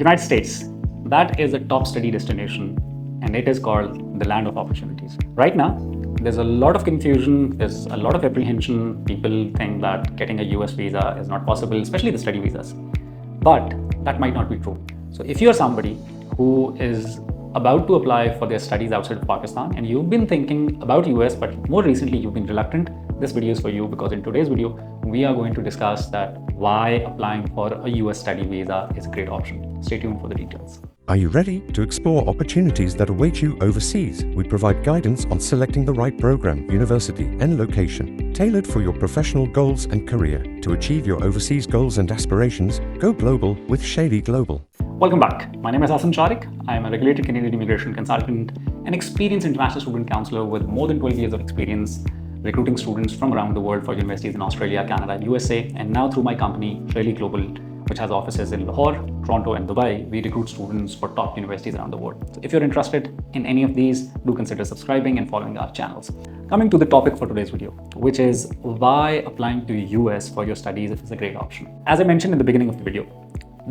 United States, that is a top study destination and it is called the land of opportunities. Right now, there's a lot of confusion, there's a lot of apprehension. People think that getting a US visa is not possible, especially the study visas. But that might not be true. So if you're somebody who is about to apply for their studies outside of Pakistan and you've been thinking about US, but more recently you've been reluctant, this video is for you, because in today's video, we are going to discuss that why applying for a US study visa is a great option. Stay tuned for the details. Are you ready to explore opportunities that await you overseas? We provide guidance on selecting the right program, university, and location, tailored for your professional goals and career. To achieve your overseas goals and aspirations, go global with Shalee Global. Welcome back. My name is Hassan Sharik. I am a regulated Canadian immigration consultant, an experienced international student counselor with more than 12 years of experience recruiting students from around the world for universities in Australia, Canada, USA, and now through my company, Shalee Global, which has offices in Lahore, Toronto, and Dubai. We recruit students for top universities around the world. So if you're interested in any of these, do consider subscribing and following our channels. Coming to the topic for today's video, which is why applying to US for your studies is a great option. As I mentioned in the beginning of the video,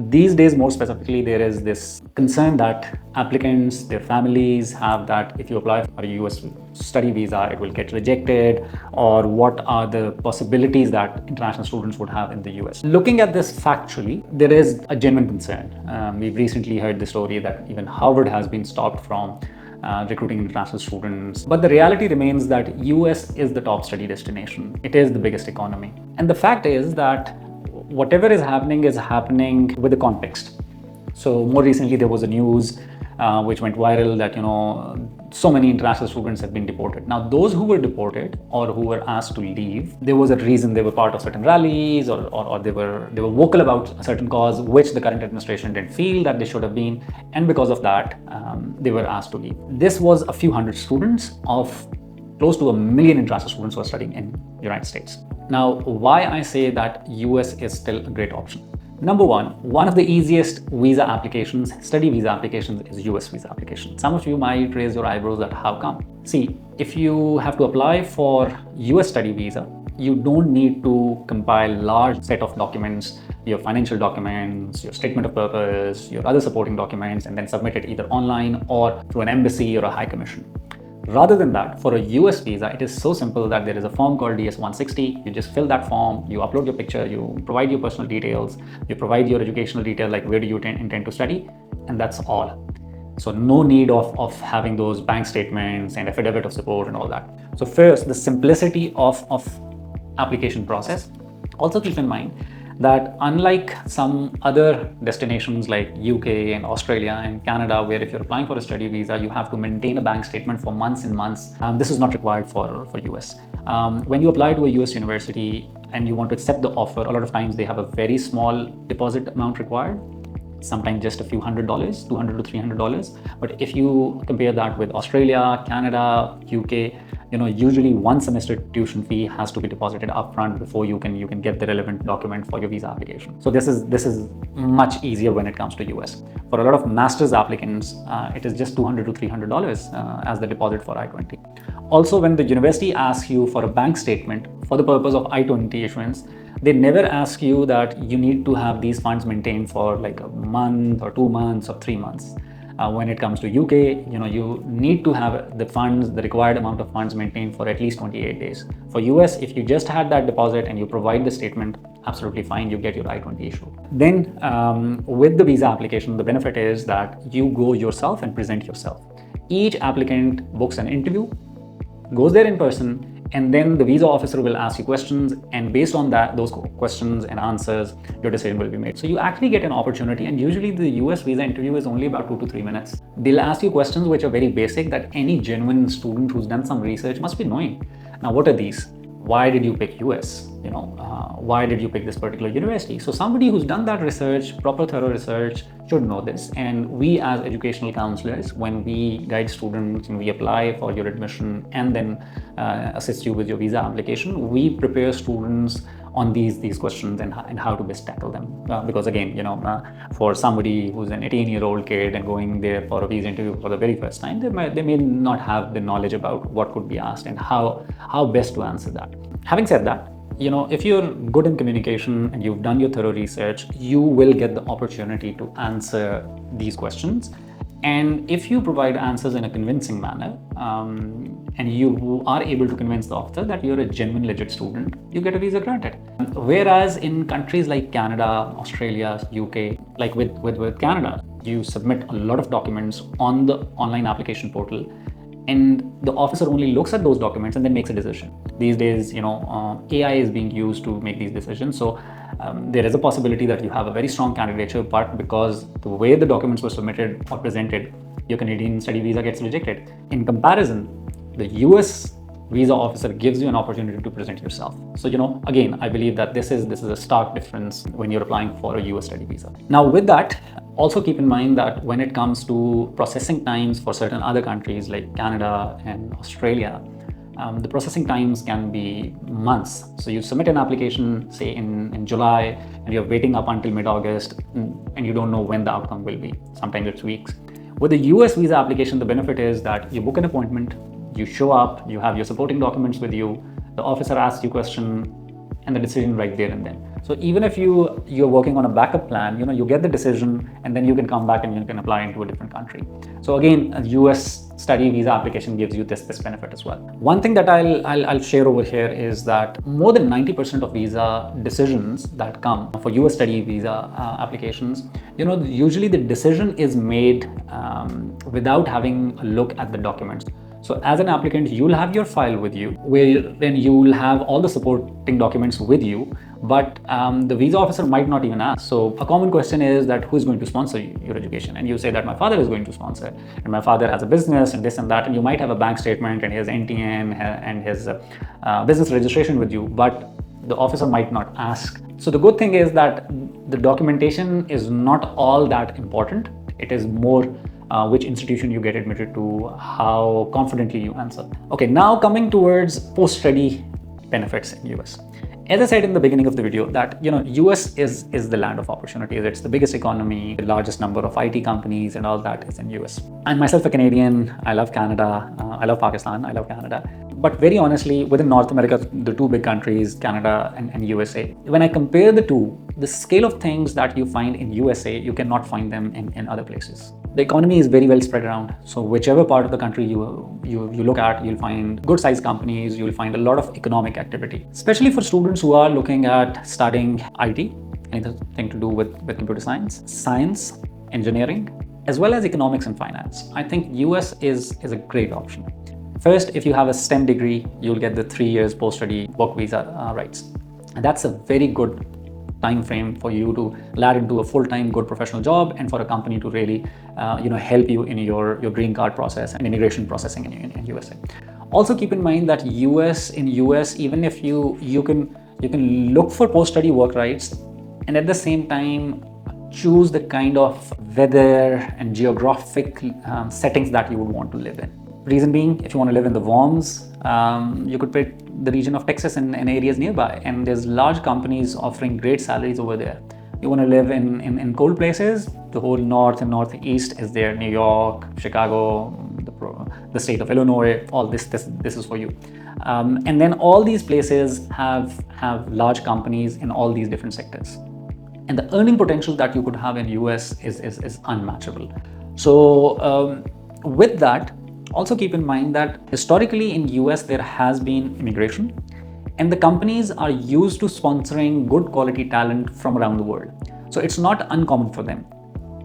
these days, more specifically, there is this concern that applicants, their families have that if you apply for a US study visa, it will get rejected, or what are the possibilities that international students would have in the US. Looking at this factually, there is a genuine concern. We've recently heard the story that even Harvard has been stopped from recruiting international students. But the reality remains that US is the top study destination. It is the biggest economy. And the fact is that whatever is happening with the context. So more recently, there was a news which went viral that, so many international students have been deported. Now, those who were deported or who were asked to leave, there was a reason. They were part of certain rallies or they were vocal about a certain cause, which the current administration didn't feel that they should have been. And because of that, they were asked to leave. This was a few hundred students of close to 1 million international students who are studying in the United States. Now, why I say that US is still a great option. Number one of the easiest visa applications, study visa applications, is US visa application. Some of you might raise your eyebrows at how come. See, if you have to apply for US study visa, you don't need to compile large set of documents, your financial documents, your statement of purpose, your other supporting documents, and then submit it either online or through an embassy or a high commission. Rather than that, for a US visa, it is so simple that there is a form called DS-160. You just fill that form, you upload your picture, you provide your personal details, you provide your educational detail, like where do you intend to study, and that's all. So no need of having those bank statements and affidavit of support and all that. So first, the simplicity of application process. Also keep in mind that unlike some other destinations like UK and Australia and Canada, where if you're applying for a study visa, you have to maintain a bank statement for months and months. This is not required for US. When you apply to a US university and you want to accept the offer, a lot of times they have a very small deposit amount required. Sometimes just a few $100, $200 to $300. But if you compare that with Australia, Canada, UK, usually one semester tuition fee has to be deposited upfront before you can get the relevant document for your visa application. So this is much easier when it comes to US. For a lot of master's applicants, it is just $200 to $300 as the deposit for I-20. Also, when the university asks you for a bank statement for the purpose of I-20 issuance, they never ask you that you need to have these funds maintained for like a month or 2 months or 3 months. When it comes to UK, you need to have the funds, the required amount of funds maintained for at least 28 days. For US, if you just had that deposit and you provide the statement, absolutely fine, you get your I-20 issue. Then with the visa application, the benefit is that you go yourself and present yourself. Each applicant books an interview, goes there in person, and then the visa officer will ask you questions, and based on that, those questions and answers, your decision will be made. So you actually get an opportunity, and usually the US visa interview is only about 2 to 3 minutes. They'll ask you questions which are very basic that any genuine student who's done some research must be knowing. Now, what are these? Why did you pick US? Why did you pick this particular university? So somebody who's done that research, proper thorough research, should know this. And we as educational counselors, when we guide students and we apply for your admission and then assist you with your visa application, we prepare students on these questions and how to best tackle them. Because again, for somebody who's an 18-year-old kid and going there for a visa interview for the very first time, they may not have the knowledge about what could be asked and how best to answer that. Having said that, if you're good in communication and you've done your thorough research, you will get the opportunity to answer these questions. And if you provide answers in a convincing manner, and you are able to convince the officer that you're a genuine, legit student, you get a visa granted. Whereas in countries like Canada, Australia, UK, like with Canada, you submit a lot of documents on the online application portal, and the officer only looks at those documents and then makes a decision. These days, AI is being used to make these decisions. So there is a possibility that you have a very strong candidature, but because the way the documents were submitted or presented, your Canadian study visa gets rejected. In comparison, the US visa officer gives you an opportunity to present yourself. So, again, I believe that this is a stark difference when you're applying for a US study visa. Now, with that, also keep in mind that when it comes to processing times for certain other countries like Canada and Australia, the processing times can be months. So you submit an application, say in July, and you're waiting up until mid-August, and you don't know when the outcome will be. Sometimes it's weeks. With the US visa application, the benefit is that you book an appointment, you show up, you have your supporting documents with you, the officer asks you a question, and the decision right there and then. So even if you're working on a backup plan, you get the decision, and then you can come back and you can apply into a different country. So again, a US study visa application gives you this benefit as well. One thing that I'll share over here is that more than 90% of visa decisions that come for US study visa applications, usually the decision is made without having a look at the documents. So as an applicant, you'll have your file with you, where then you'll have all the supporting documents with you, but the visa officer might not even ask. So a common question is that who's going to sponsor your education? And you say that my father is going to sponsor, and my father has a business and this and that, and you might have a bank statement and his NTN and his business registration with you, but the officer might not ask. So the good thing is that the documentation is not all that important. It is more which institution you get admitted to, how confidently you answer. Okay, now coming towards post-study benefits in US. As I said in the beginning of the video, that US is the land of opportunities. It's the biggest economy, the largest number of IT companies, and all that is in US. I'm myself a Canadian. I love Canada. I love Pakistan. I love Canada. But very honestly, within North America, the two big countries, Canada and USA, when I compare the two, the scale of things that you find in USA, you cannot find them in other places. The economy is very well spread around. So whichever part of the country you look at, you'll find good sized companies, you'll find a lot of economic activity, especially for students who are looking at studying IT, anything to do with computer science, engineering, as well as economics and finance. I think US is a great option. First, if you have a STEM degree, you'll get the 3 years post-study work visa rights. And that's a very good time frame for you to land into a full-time good professional job, and for a company to really help you in your green card process and immigration processing in USA. Also keep in mind that in US, even if you can look for post-study work rights, and at the same time choose the kind of weather and geographic settings that you would want to live in. Reason being, if you want to live in the warms, you could pick the region of Texas and areas nearby, and there's large companies offering great salaries over there. You want to live in cold places, the whole north and northeast is there, New York, Chicago, the state of Illinois, all this is for you. And then all these places have large companies in all these different sectors. And the earning potential that you could have in US is unmatchable. So with that, also keep in mind that historically in US there has been immigration, and the companies are used to sponsoring good quality talent from around the world. So it's not uncommon for them.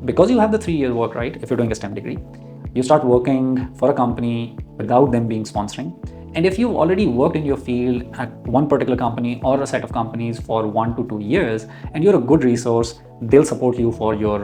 Because you have the 3-year work right, if you're doing a STEM degree, you start working for a company without them being sponsoring. And if you've already worked in your field at one particular company or a set of companies for 1 to 2 years, and you're a good resource, they'll support you for your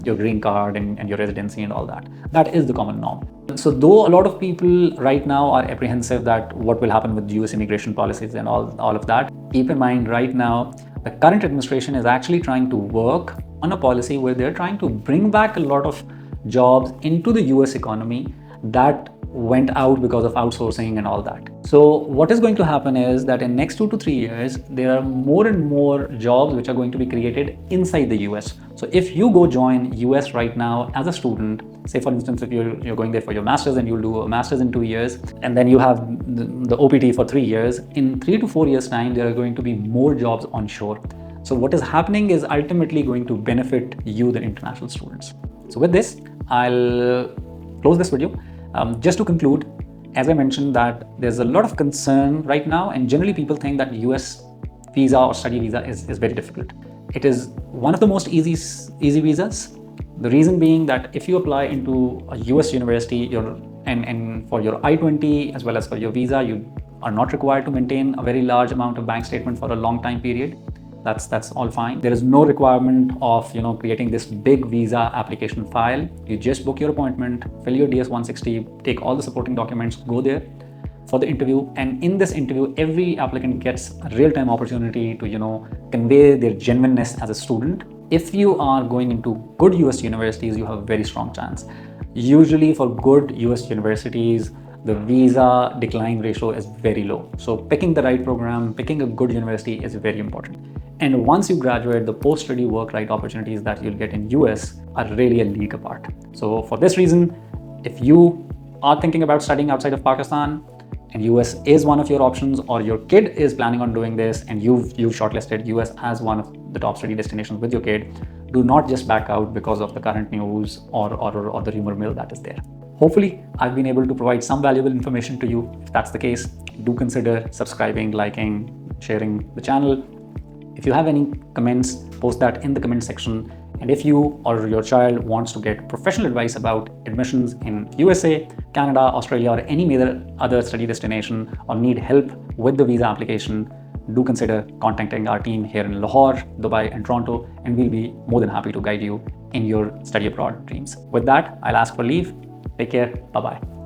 green card and your residency and all that. That is the common norm. So though a lot of people right now are apprehensive that what will happen with US immigration policies and all of that, keep in mind right now, the current administration is actually trying to work on a policy where they're trying to bring back a lot of jobs into the US economy that went out because of outsourcing and all that. So what is going to happen is that in next 2 to 3 years, there are more and more jobs which are going to be created inside the US. So if you go join US right now as a student, say for instance, if you're going there for your master's and you'll do a master's in 2 years, and then you have the OPT for 3 years, in 3 to 4 years time, there are going to be more jobs onshore. So what is happening is ultimately going to benefit you, the international students. So with this, I'll close this video. Just to conclude, as I mentioned, that there's a lot of concern right now, and generally people think that US visa or study visa is very difficult. It is one of the most easy visas. The reason being that if you apply into a US university, and for your I-20 as well as for your visa, you are not required to maintain a very large amount of bank statement for a long time period. That's all fine. There is no requirement of creating this big visa application file. You just book your appointment, fill your DS-160, take all the supporting documents, go there for the interview. And in this interview, every applicant gets a real-time opportunity to convey their genuineness as a student. If you are going into good US universities, you have a very strong chance. Usually for good US universities, the visa decline ratio is very low. So picking the right program, picking a good university is very important. And once you graduate, the post-study work right opportunities that you'll get in US are really a league apart. So for this reason, if you are thinking about studying outside of Pakistan and US is one of your options, or your kid is planning on doing this and you've shortlisted US as one of the top study destinations with your kid, do not just back out because of the current news or the rumor mill that is there. Hopefully, I've been able to provide some valuable information to you. If that's the case, do consider subscribing, liking, sharing the channel. If you have any comments, post that in the comment section. And if you or your child wants to get professional advice about admissions in USA, Canada, Australia, or any other study destination, or need help with the visa application, do consider contacting our team here in Lahore, Dubai, and Toronto, and we'll be more than happy to guide you in your study abroad dreams. With that, I'll ask for leave. Take care. Bye-bye.